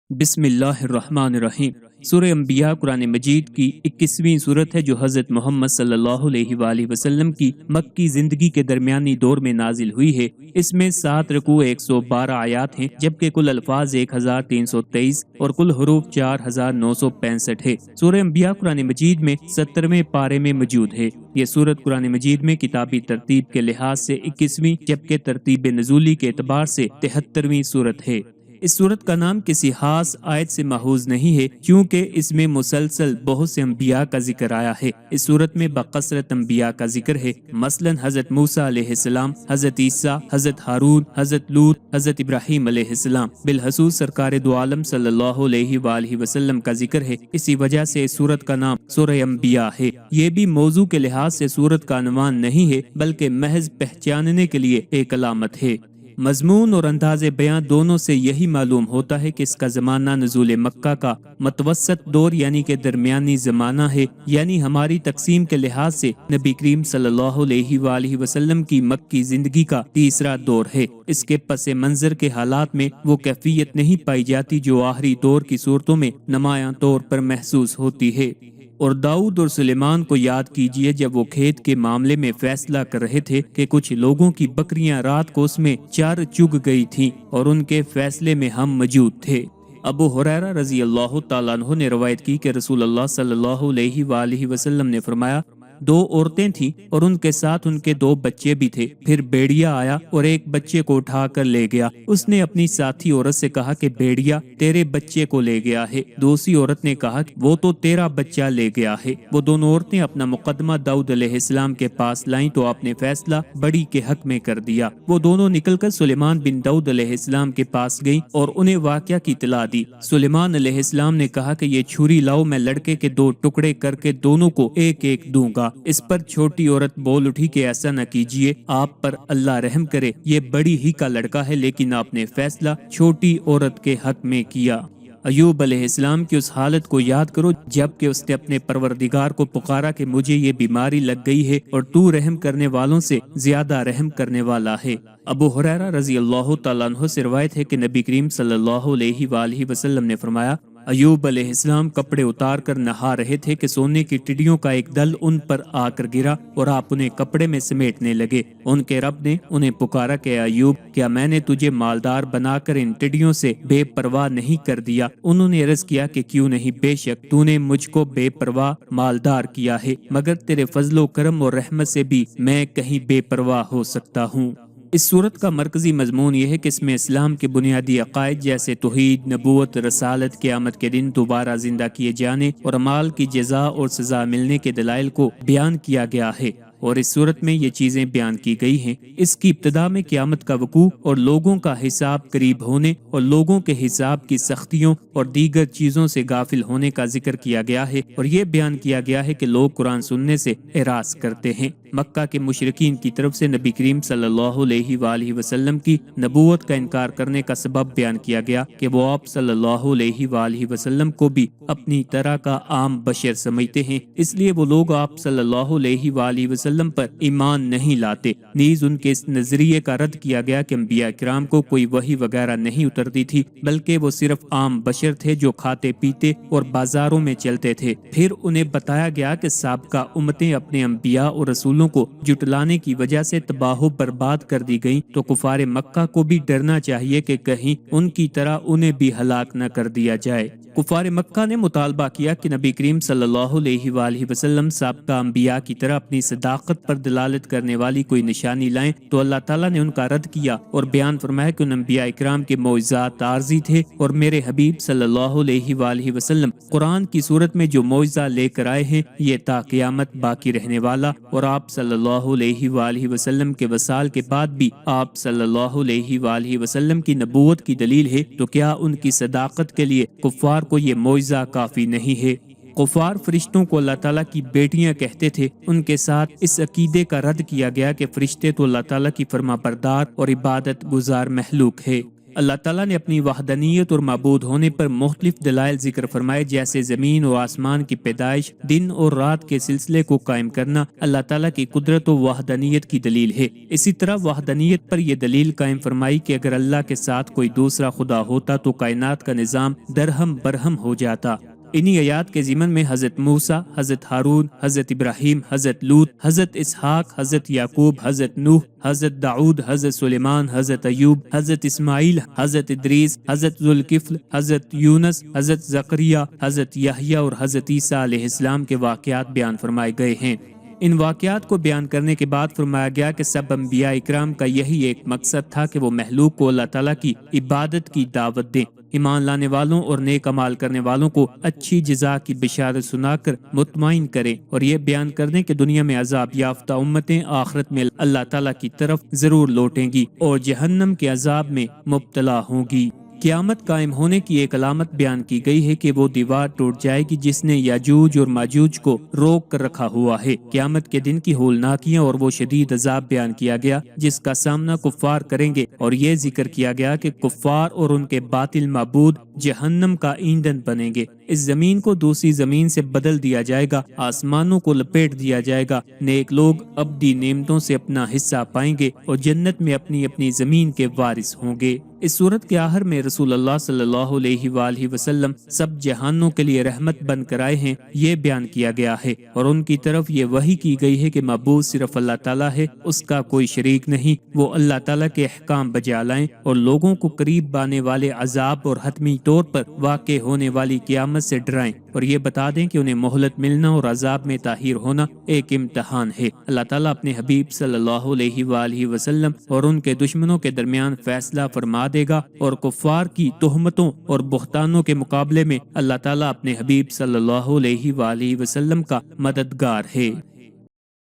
بسم اللہ الرحمن الرحیم۔ سورہ انبیاء قرآن مجید کی 21ویں صورت ہے جو حضرت محمد صلی اللہ علیہ وآلہ وسلم کی مکی زندگی کے درمیانی دور میں نازل ہوئی ہے۔ اس میں 7 رکوع 112 آیات ہیں، جبکہ کل الفاظ 1323 اور کل حروف 4965 ہے۔ سورہ انبیاء قرآن مجید میں 70ویں پارے میں موجود ہے۔ یہ سورت قرآن مجید میں کتابی ترتیب کے لحاظ سے 21ویں جبکہ ترتیب نزولی کے اعتبار سے 73ویں صورت ہے۔ اس صورت کا نام کسی خاص آیت سے ماخوذ نہیں ہے، کیونکہ اس میں مسلسل بہت سے انبیاء کا ذکر آیا ہے۔ اس صورت میں بکثرت انبیاء کا ذکر ہے، مثلا حضرت موسیٰ علیہ السلام، حضرت عیسیٰ، حضرت ہارون، حضرت لوط، حضرت ابراہیم علیہ السلام۔ بالخصوص سرکار دو عالم صلی اللہ علیہ وآلہ وسلم کا ذکر ہے، اسی وجہ سے اس صورت کا نام سورہ انبیاء ہے۔ یہ بھی موضوع کے لحاظ سے صورت کا عنوان نہیں ہے، بلکہ محض پہچاننے کے لیے ایک علامت ہے۔ مضمون اور انداز بیان دونوں سے یہی معلوم ہوتا ہے کہ اس کا زمانہ نزول مکہ کا متوسط دور یعنی کہ درمیانی زمانہ ہے، یعنی ہماری تقسیم کے لحاظ سے نبی کریم صلی اللہ علیہ وآلہ وسلم کی مکی زندگی کا تیسرا دور ہے۔ اس کے پس منظر کے حالات میں وہ کیفیت نہیں پائی جاتی جو آخری دور کی صورتوں میں نمایاں طور پر محسوس ہوتی ہے۔ اور داؤد اور سلیمان کو یاد کیجئے جب وہ کھیت کے معاملے میں فیصلہ کر رہے تھے کہ کچھ لوگوں کی بکریاں رات کو اس میں چار چگ گئی تھیں اور ان کے فیصلے میں ہم موجود تھے۔ ابو ہریرہ رضی اللہ تعالیٰ عنہ نے روایت کی کہ رسول اللہ صلی اللہ علیہ وآلہ وسلم نے فرمایا، 2 عورتیں تھیں اور ان کے ساتھ ان کے 2 بچے بھی تھے۔ پھر بھیڑیا آیا اور ایک بچے کو اٹھا کر لے گیا۔ اس نے اپنی ساتھی عورت سے کہا کہ بھیڑیا تیرے بچے کو لے گیا ہے۔ دوسری عورت نے کہا کہ وہ تو تیرا بچہ لے گیا ہے۔ وہ دونوں عورتیں اپنا مقدمہ داؤد علیہ السلام کے پاس لائیں تو آپ نے فیصلہ بڑی کے حق میں کر دیا۔ وہ دونوں نکل کر سلیمان بن داؤد علیہ السلام کے پاس گئیں اور انہیں واقعہ کی اطلاع دی۔ سلیمان علیہ السلام نے کہا کہ یہ چھری لاؤ، میں لڑکے کے 2 ٹکڑے کر کے دونوں کو ایک ایک دوں گا۔ اس پر چھوٹی عورت بول اٹھی کہ ایسا نہ کیجیے، آپ پر اللہ رحم کرے، یہ بڑی ہی کا لڑکا ہے، لیکن آپ نے فیصلہ چھوٹی عورت کے حق میں کیا۔ ایوب علیہ السلام کی اس حالت کو یاد کرو جب کہ اس نے اپنے پروردگار کو پکارا کہ مجھے یہ بیماری لگ گئی ہے اور تو رحم کرنے والوں سے زیادہ رحم کرنے والا ہے۔ ابو ہریرہ رضی اللہ تعالیٰ عنہ سے روایت ہے کہ نبی کریم صلی اللہ علیہ وآلہ وسلم نے فرمایا، ایوب علیہ السلام کپڑے اتار کر نہا رہے تھے کہ سونے کی ٹڈیوں کا ایک دل ان پر آ کر گرا اور آپ انہیں کپڑے میں سمیٹنے لگے۔ ان کے رب نے انہیں پکارا کہ ایوب، کیا میں نے تجھے مالدار بنا کر ان ٹڈیوں سے بے پرواہ نہیں کر دیا؟ انہوں نے عرض کیا کہ کیوں نہیں، بے شک تو نے مجھ کو بے پرواہ مالدار کیا ہے، مگر تیرے فضل و کرم اور رحمت سے بھی میں کہیں بے پرواہ ہو سکتا ہوں۔ اس صورت کا مرکزی مضمون یہ ہے کہ اس میں اسلام کے بنیادی عقائد جیسے توحید، نبوت، رسالت، قیامت کے دن دوبارہ زندہ کیے جانے اور اعمال کی جزا اور سزا ملنے کے دلائل کو بیان کیا گیا ہے، اور اس صورت میں یہ چیزیں بیان کی گئی ہیں۔ اس کی ابتدا میں قیامت کا وقوع اور لوگوں کا حساب قریب ہونے اور لوگوں کے حساب کی سختیوں اور دیگر چیزوں سے غافل ہونے کا ذکر کیا گیا ہے، اور یہ بیان کیا گیا ہے کہ لوگ قرآن سننے سے اعراض کرتے ہیں۔ مکہ کے مشرکین کی طرف سے نبی کریم صلی اللہ علیہ وآلہ وسلم کی نبوت کا انکار کرنے کا سبب بیان کیا گیا کہ وہ آپ صلی اللہ علیہ وآلہ وسلم کو بھی اپنی طرح کا عام بشر سمجھتے ہیں، اس لیے وہ لوگ آپ صلی اللہ علیہ وآلہ وسلم پر ایمان نہیں لاتے۔ نیز ان کے اس نظریے کا رد کیا گیا کہ انبیاء کرام کو کوئی وحی وغیرہ نہیں اترتی تھی، بلکہ وہ صرف عام بشر تھے جو کھاتے پیتے اور بازاروں میں چلتے تھے۔ پھر انہیں بتایا گیا کہ سابقہ امتیں اپنے انبیاء اور رسولوں کو جٹلانے کی وجہ سے تباہ و برباد کر دی گئیں، تو کفار مکہ کو بھی ڈرنا چاہیے کہ کہیں ان کی طرح انہیں بھی ہلاک نہ کر دیا جائے۔ کفار مکہ نے مطالبہ کیا کہ نبی کریم صلی اللہ علیہ وآلہ وسلم سابقہ انبیاء کی طرح اپنی صداقت پر دلالت کرنے والی کوئی نشانی لائیں، تو اللہ تعالیٰ نے ان کا رد کیا اور بیان فرمایا کہ ان انبیاء اکرام کے معجزات عارضی تھے، اور میرے حبیب صلی اللہ علیہ وآلہ وسلم قرآن کی صورت میں جو معجزہ لے کر آئے ہیں یہ تا قیامت باقی رہنے والا، اور آپ صلی اللہ علیہ وآلہ وسلم کے وصال کے بعد بھی آپ صلی اللہ علیہ وآلہ وسلم کی نبوت کی دلیل ہے، تو کیا ان کی صداقت کے لیے کفار کو یہ معجزہ کافی نہیں ہے؟ کفار فرشتوں کو اللہ تعالیٰ کی بیٹیاں کہتے تھے۔ ان کے ساتھ اس عقیدے کا رد کیا گیا کہ فرشتے تو اللہ تعالیٰ کی فرما بردار اور عبادت گزار مخلوق ہے۔ اللہ تعالیٰ نے اپنی وحدانیت اور معبود ہونے پر مختلف دلائل ذکر فرمائے، جیسے زمین اور آسمان کی پیدائش، دن اور رات کے سلسلے کو قائم کرنا اللہ تعالیٰ کی قدرت و وحدانیت کی دلیل ہے۔ اسی طرح وحدانیت پر یہ دلیل قائم فرمائی کہ اگر اللہ کے ساتھ کوئی دوسرا خدا ہوتا تو کائنات کا نظام درہم برہم ہو جاتا۔ انہی آیات کے ضمن میں حضرت موسیٰ، حضرت ہارون، حضرت ابراہیم، حضرت لوط، حضرت اسحاق، حضرت یعقوب، حضرت نوح، حضرت داؤد، حضرت سلیمان، حضرت ایوب، حضرت اسماعیل، حضرت ادریس، حضرت ذوالکفل، حضرت یونس، حضرت زکریا، حضرت یحییٰ اور حضرت عیسیٰ علیہ السلام کے واقعات بیان فرمائے گئے ہیں۔ ان واقعات کو بیان کرنے کے بعد فرمایا گیا کہ سب انبیاء اکرام کا یہی ایک مقصد تھا کہ وہ مخلوق کو اللہ تعالیٰ کی عبادت کی دعوت دیں، ایمان لانے والوں اور نیک اعمال کرنے والوں کو اچھی جزا کی بشارت سنا کر مطمئن کریں، اور یہ بیان کر دیں کہ دنیا میں عذاب یافتہ امتیں آخرت میں اللہ تعالیٰ کی طرف ضرور لوٹیں گی اور جہنم کے عذاب میں مبتلا ہوں گی۔ قیامت قائم ہونے کی ایک علامت بیان کی گئی ہے کہ وہ دیوار ٹوٹ جائے گی جس نے یاجوج اور ماجوج کو روک کر رکھا ہوا ہے۔ قیامت کے دن کی ہولناکیاں اور وہ شدید عذاب بیان کیا گیا جس کا سامنا کفار کریں گے، اور یہ ذکر کیا گیا کہ کفار اور ان کے باطل معبود جہنم کا ایندھن بنیں گے۔ اس زمین کو دوسری زمین سے بدل دیا جائے گا، آسمانوں کو لپیٹ دیا جائے گا، نیک لوگ ابدی نعمتوں سے اپنا حصہ پائیں گے اور جنت میں اپنی اپنی زمین کے وارث ہوں گے۔ اس صورت کے آخر میں رسول اللہ صلی اللہ علیہ وآلہ وسلم سب جہانوں کے لیے رحمت بن کر آئے ہیں، یہ بیان کیا گیا ہے، اور ان کی طرف یہ وحی کی گئی ہے کہ معبود صرف اللہ تعالیٰ ہے، اس کا کوئی شریک نہیں، وہ اللہ تعالیٰ کے احکام بجا لائیں اور لوگوں کو قریب آنے والے عذاب اور حتمی طور پر واقع ہونے والی قیامت سے ڈرائیں، اور یہ بتا دیں کہ انہیں مہلت ملنا اور عذاب میں تاخیر ہونا ایک امتحان ہے۔ اللہ تعالیٰ اپنے حبیب صلی اللہ علیہ وآلہ وسلم اور ان کے دشمنوں کے درمیان فیصلہ فرما دے گا، اور کفار کی تہمتوں اور بہتانوں کے مقابلے میں اللہ تعالیٰ اپنے حبیب صلی اللہ علیہ وآلہ وسلم کا مددگار ہے۔